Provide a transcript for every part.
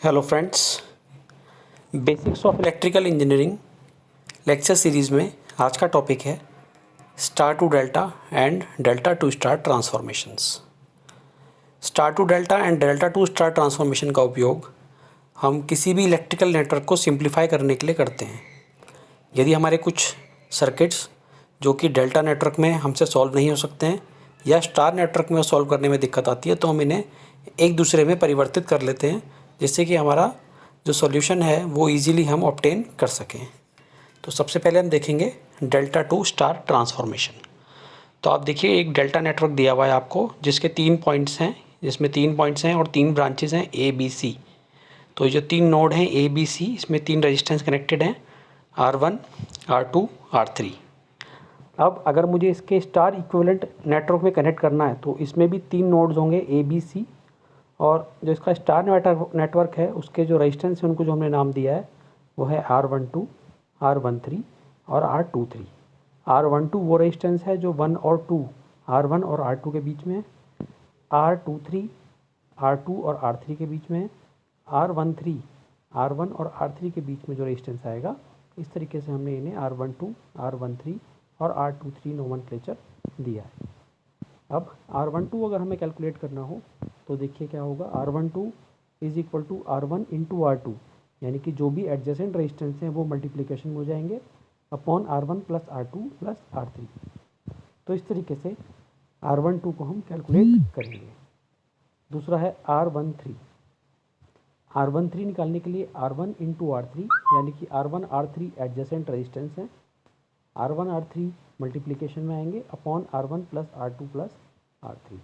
Hello friends, basics of electrical engineering lecture series में आज का टॉपिक है star to delta and delta to star transformations. Star to delta and delta to star transformation का उपयोग हम किसी भी इलेक्ट्रिकल नेटवर्क को सिंप्लीफाई करने के लिए करते हैं। यदि हमारे कुछ सर्किट्स जो कि डेल्टा नेटवर्क में हमसे सॉल्व नहीं हो सकते हैं या स्टार नेटवर्क में सॉल्व करने में दिक्कत आती है, तो हम इन्हें एक दूसरे में परिवर्तित कर लेते हैं, जिससे कि हमारा जो सॉल्यूशन है वो इजीली हम ऑब्टेन कर सकें। तो सबसे पहले हम देखेंगे डेल्टा टू स्टार ट्रांसफॉर्मेशन। तो आप देखिए, एक डेल्टा नेटवर्क दिया हुआ है आपको, जिसके 3 पॉइंट्स हैं और 3 ब्रांचेस हैं ए बी सी। तो ये जो 3 नोड हैं ए बी सी, इसमें 3 रजिस्टेंस कनेक्टेड हैं, R1, R2, R3। अब अगर मुझे इसके स्टार इक्विवेलेंट नेटवर्क में कनेक्ट करना है तो इसमें भी 3 नोड्स होंगे ए बी सी, और जो इसका स्टार नेटवर्क है उसके जो रेजिस्टेंस है उनको जो हमने नाम दिया है वो है R12, R13 और R23। R12 वो रेजिस्टेंस है जो 1 और 2, R1 और R2 के बीच में है। R23 R2 और R3 के बीच में है। R13 R1 और R3 के बीच में जो रेजिस्टेंस आएगा, इस तरीके से हमने इन्हें R12, R13 और R23 नोमेनक्लेचर दिया है। अब R12 अगर हमें कैलकुलेट करना हो तो देखिए क्या होगा। R12 is equal to R1 into R2, यानी कि जो भी एडजेसेंट रेजिस्टेंस हैं वो मल्टीप्लिकेशन हो जाएंगे upon R1 plus R2 plus R3। तो इस तरीके से R12 को हम कैलकुलेट करेंगे। दूसरा है R13। R13 निकालने के लिए R1 इंटू R3, यानी कि R1 R3 एडजेसेंट रेजिस्टेंस हैं, R1 R3 मल्टीप्लिकेशन में आएंगे upon R1 plus R2 plus R3।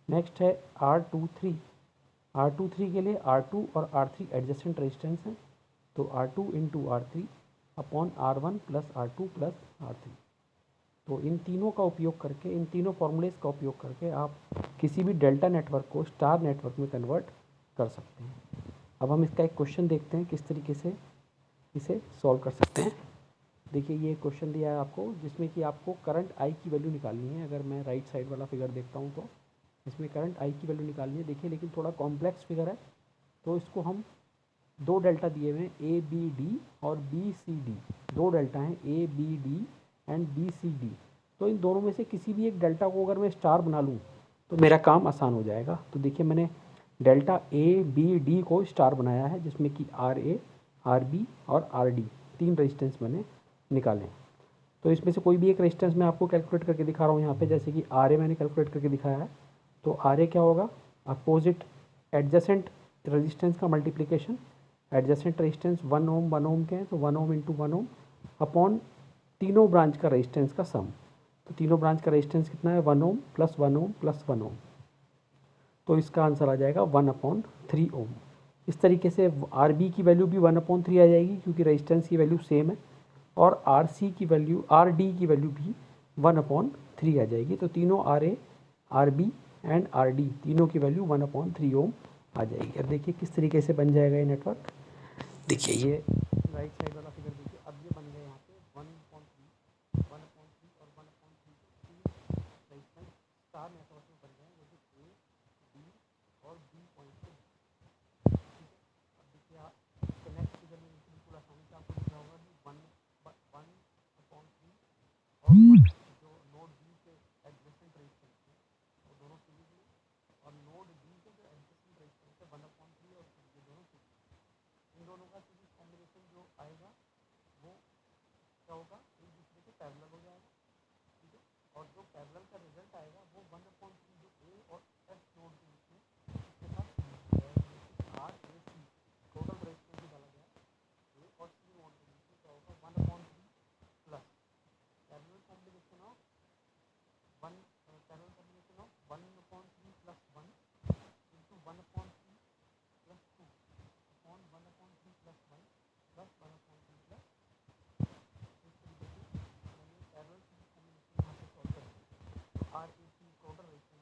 Next है R23। R23 के लिए R2 और R3 एडजेसेंट रेजिस्टेंस हैं, तो R2 into R3 upon R1 plus R2 plus R3। तो इन तीनों का उपयोग करके, इन तीनों फॉर्मूलेज का उपयोग करके आप किसी भी डेल्टा नेटवर्क को स्टार नेटवर्क में कन्वर्ट कर सकते हैं। अब हम इसका एक क्वेश्चन देखते हैं किस तरीके से इसे सॉल्व कर सकते हैं। देखिए, ये क्वेश्चन दिया है आपको जिसमें कि आपको करंट आई की वैल्यू निकालनी है। अगर मैं राइट साइड वाला फिगर देखता हूँ तो इसमें करंट आई की वैल्यू निकालनी है। देखिए, लेकिन थोड़ा कॉम्प्लेक्स फिगर है, तो इसको हम दो डेल्टा दिए हुए हैं ए बी डी और बी सी डी। दो डेल्टा हैं A B D and B C D. तो इन दोनों में से किसी भी एक डेल्टा को अगर मैं स्टार बना लूँ तो मेरा काम आसान हो जाएगा। तो देखिए, मैंने डेल्टा ए बी डी को स्टार बनाया है, जिसमें कि आर ए, आर बी और आर डी 3 रेजिस्टेंस मैंने निकालें। तो इसमें से कोई भी एक रेजिस्टेंस मैं आपको कैलकुलेट करके दिखा रहा हूँ यहाँ पे। जैसे कि आर ए मैंने कैलकुलेट करके दिखाया है, तो आर ए क्या होगा, अपोजिट एडजेसेंट रेजिस्टेंस का मल्टीप्लिकेशन। एडजेसेंट रेजिस्टेंस 1 ओम 1 ओम के हैं, तो 1 ओम इंटू 1 ओम अपॉन तीनों ब्रांच का रेजिस्टेंस का सम। तो तीनों ब्रांच का रेजिस्टेंस कितना है, 1 ओम प्लस 1 ओम प्लस 1 ओम। तो इसका आंसर आ जाएगा 1/3 ओम। इस तरीके से आर बी की वैल्यू भी 1/3 आ जाएगी, क्योंकि रेजिस्टेंस की वैल्यू सेम है। और आर सी की वैल्यू, आर डी की वैल्यू भी 1/3 आ जाएगी। तो तीनों R A, R B and R D तीनों की वैल्यू 1/3 ओम आ जाएगी। अब देखिए किस तरीके से बन जाएगा ये नेटवर्क। देखिए, ये राइट साइड वाला फिगर देखिए। अब ये बन गया यहाँ पे 1/3 और 1/3 रेजिस्टेंस स्टार नेटवर्क में बन गए, जैसे ए बी और बी पॉइंट पे। अब देखिए, आप इसके नेक्स्ट फिगर में बिल्कुल आसानी से आपको दिख रहा होगा कि 1/3 और 1 जो नोड बी के एडजेसेंट रेजिस्टेंस है वो दोनों सीरीज में, और नोड बी के जो एडजेसेंट रेजिस्टेंस है 1/3 और 3, ये दोनों सीरीज। इन दोनों का सीरीज कॉम्बिनेशन जो आएगा वो क्या होगा, एक दूसरे के पैरेलल हो जाएगा, ठीक है। और जो पैरेलल का रिजल्ट आएगा वो 1/3 जो ए और एस नोड के बीच में इसके साथ R A C total resistance भी डाला गया है, ए और सी नोड के बीच में क्या होगा, 1/3 plus parallel combination of 1/3 plus 1 into 1/3 plus 2 upon 1/3 plus 1 plus 1/3 plus. इस तरीके से मैंने पैरेलल सीरीज कॉम्बिनेशन यहाँ पे सॉल्व कर दी। R A C total resistance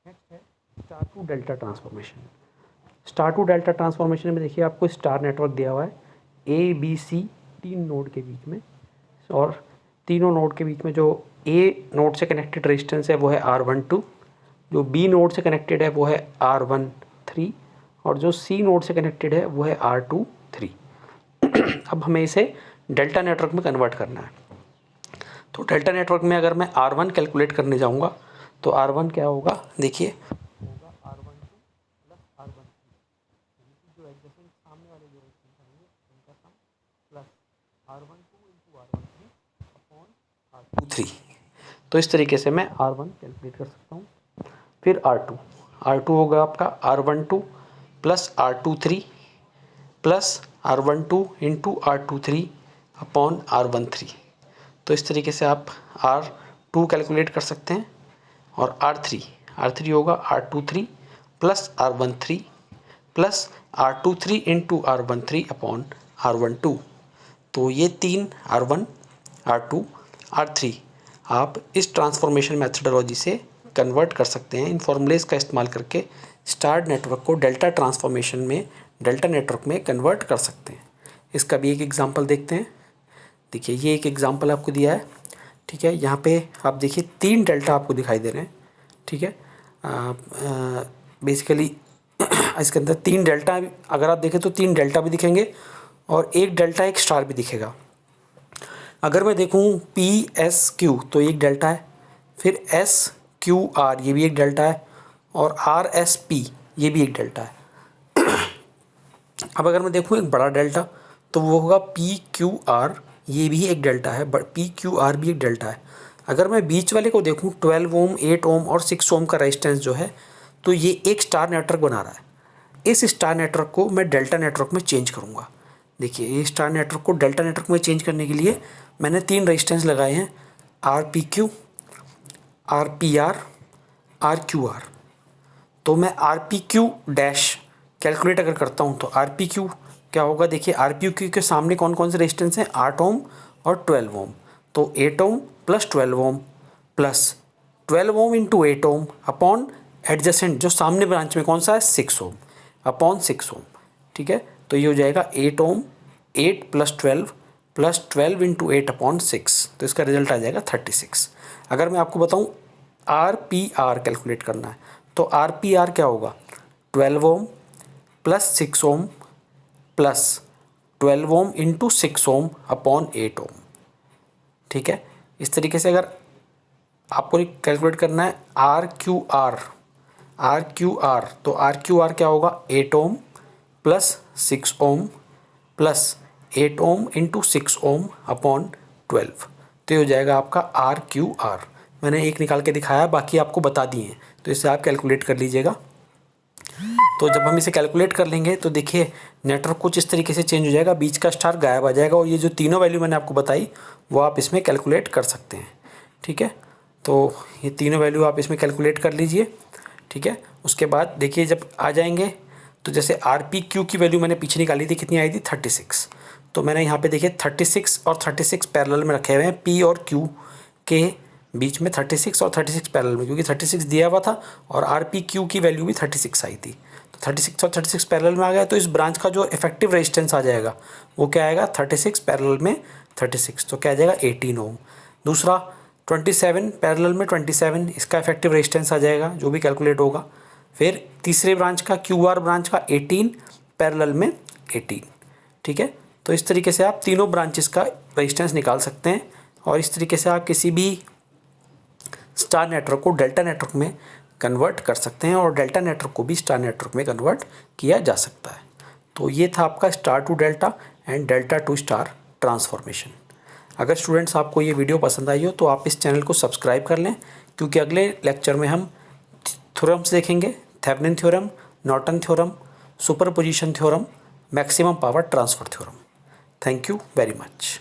next है star to delta transformation. Star to delta transformation में देखिए आपको स्टार नेटवर्क दिया हुआ है ए बी सी 3 नोड के बीच में, और तीनों नोड के बीच में जो ए नोड से कनेक्टेड रेजिस्टेंस है वो है R12, जो बी नोड से कनेक्टेड है वो है R13, और जो सी नोड से कनेक्टेड है वो है R23। अब हमें इसे डेल्टा नेटवर्क में कन्वर्ट करना है। तो डेल्टा नेटवर्क में अगर मैं R1 कैलकुलेट करने जाऊंगा तो R1 क्या होगा, देखिए होगा R12 प्लस R13, जो एडजेसेंट सामने वाले जो रेजिस्टेंस होंगे उनका सम, plus R12 into R13 upon R23। तो इस तरीके से मैं R1 कैलकुलेट कर सकता हूँ। फिर R2 होगा आपका R12 plus R23 plus R12 into R23 upon R13। तो इस तरीके से आप R2 कैलकुलेट कर सकते हैं। और R3 होगा R23 plus R13 plus R23 into R13 upon R12। तो ये 3 R1, R2, R3 आप इस ट्रांसफॉर्मेशन मेथडोलॉजी से कन्वर्ट कर सकते हैं। इन फॉर्मूलेज का इस्तेमाल करके स्टार नेटवर्क को डेल्टा ट्रांसफॉर्मेशन में, डेल्टा नेटवर्क में कन्वर्ट कर सकते हैं। इसका भी एक एग्जांपल देखते हैं। देखिए ये एक एग्जांपल आपको दिया है, ठीक है। यहाँ पे आप देखिए 3 डेल्टा आपको दिखाई दे रहे हैं, ठीक है। बेसिकली इसके अंदर 3 डेल्टा, अगर आप देखें तो 3 डेल्टा भी दिखेंगे और एक डेल्टा एक स्टार भी दिखेगा। अगर मैं देखूँ PSQ तो एक डेल्टा है, फिर SQR ये भी एक डेल्टा है, और RSP ये भी एक डेल्टा है। अब अगर मैं देखूँ एक बड़ा डेल्टा तो वो होगा PQR, ये भी एक डेल्टा है, बट PQR भी एक डेल्टा है। अगर मैं बीच वाले को देखूँ 12 ओम, 8 ओम और 6 ओम का रेजिस्टेंस जो है, तो ये एक स्टार नेटवर्क बना रहा है। इस स्टार नेटवर्क को मैं डेल्टा नेटवर्क में चेंज करूँगा। देखिए ये स्टार नेटवर्क को डेल्टा नेटवर्क में चेंज करने के लिए मैंने 3 रेजिस्टेंस लगाए हैं, RPQ, RPR, RQR। तो मैं RPQ डैश कैलकुलेट अगर करता हूँ तो RPQ क्या होगा, देखिए RPQ के सामने कौन कौन से रेजिस्टेंस हैं, 8 ओम और 12 ओम। तो 8 ohm plus 12 ohm plus 12 ohm into 8 ओम अपॉन एडजेसेंट जो सामने ब्रांच में कौन सा है, 6 ओम अपॉन 6 ओम, ठीक है। तो ये हो जाएगा 8 ओम, 8 प्लस 12 इंटू 8 अपॉन 6, तो इसका रिजल्ट आ जाएगा 36। अगर मैं आपको बताऊँ RPR कैलकुलेट करना है तो RPR क्या होगा, 12 ohm plus 6 ohm plus 12 ohm into 6 ओम अपॉन 8 ओम, ठीक है। इस तरीके से अगर आपको कैलकुलेट करना है RQR तो RQR क्या होगा, 8 ohm plus 6 ohm plus 8 ohm into 6 ओम अपॉन 12, तो ये हो जाएगा आपका RQR। मैंने एक निकाल के दिखाया, बाकी आपको बता दिए हैं, तो इससे आप कैलकुलेट कर लीजिएगा। तो जब हम इसे कैलकुलेट कर लेंगे तो देखिए नेटवर्क कुछ इस तरीके से चेंज हो जाएगा, बीच का स्टार गायब आ जाएगा, और ये जो तीनों वैल्यू मैंने आपको बताई वो आप इसमें कैलकुलेट कर सकते हैं, ठीक है। तो ये तीनों वैल्यू आप इसमें कैलकुलेट कर लीजिए, ठीक है। उसके बाद देखिए जब आ जाएंगे तो जैसे RPQ की वैल्यू मैंने पीछे निकाली थी, कितनी आई थी, 36। तो मैंने यहाँ पे देखिए 36 और 36 पैरेलल में रखे हुए हैं, P और Q के बीच में 36 और 36 पैरेलल में, क्योंकि 36 दिया हुआ था और RPQ की वैल्यू भी 36 आई थी। 36 और 36 पैरेलल में आ गया, तो इस ब्रांच का जो इफेक्टिव रेजिस्टेंस आ जाएगा वो क्या आएगा, 36 पैरेलल में 36, तो क्या आ जाएगा 18 ओम। दूसरा 27 पैरेलल में 27, इसका इफेक्टिव रेजिस्टेंस आ जाएगा जो भी कैलकुलेट होगा। फिर तीसरे ब्रांच का QR ब्रांच का 18 पैरेलल में 18, ठीक है। तो इस तरीके से आप तीनों ब्रांचेस का रेजिस्टेंस निकाल सकते हैं, और इस तरीके से आप किसी भी स्टार नेटवर्क को डेल्टा नेटवर्क में कन्वर्ट कर सकते हैं, और डेल्टा नेटवर्क को भी स्टार नेटवर्क में कन्वर्ट किया जा सकता है। तो ये था आपका star to delta and delta to star transformation. अगर स्टूडेंट्स आपको ये वीडियो पसंद आई हो तो आप इस चैनल को सब्सक्राइब कर लें, क्योंकि अगले लेक्चर में हम थ्योरम्स देखेंगे, Thevenin theorem, Norton theorem, superposition theorem, maximum power transfer theorem. Thank you very much.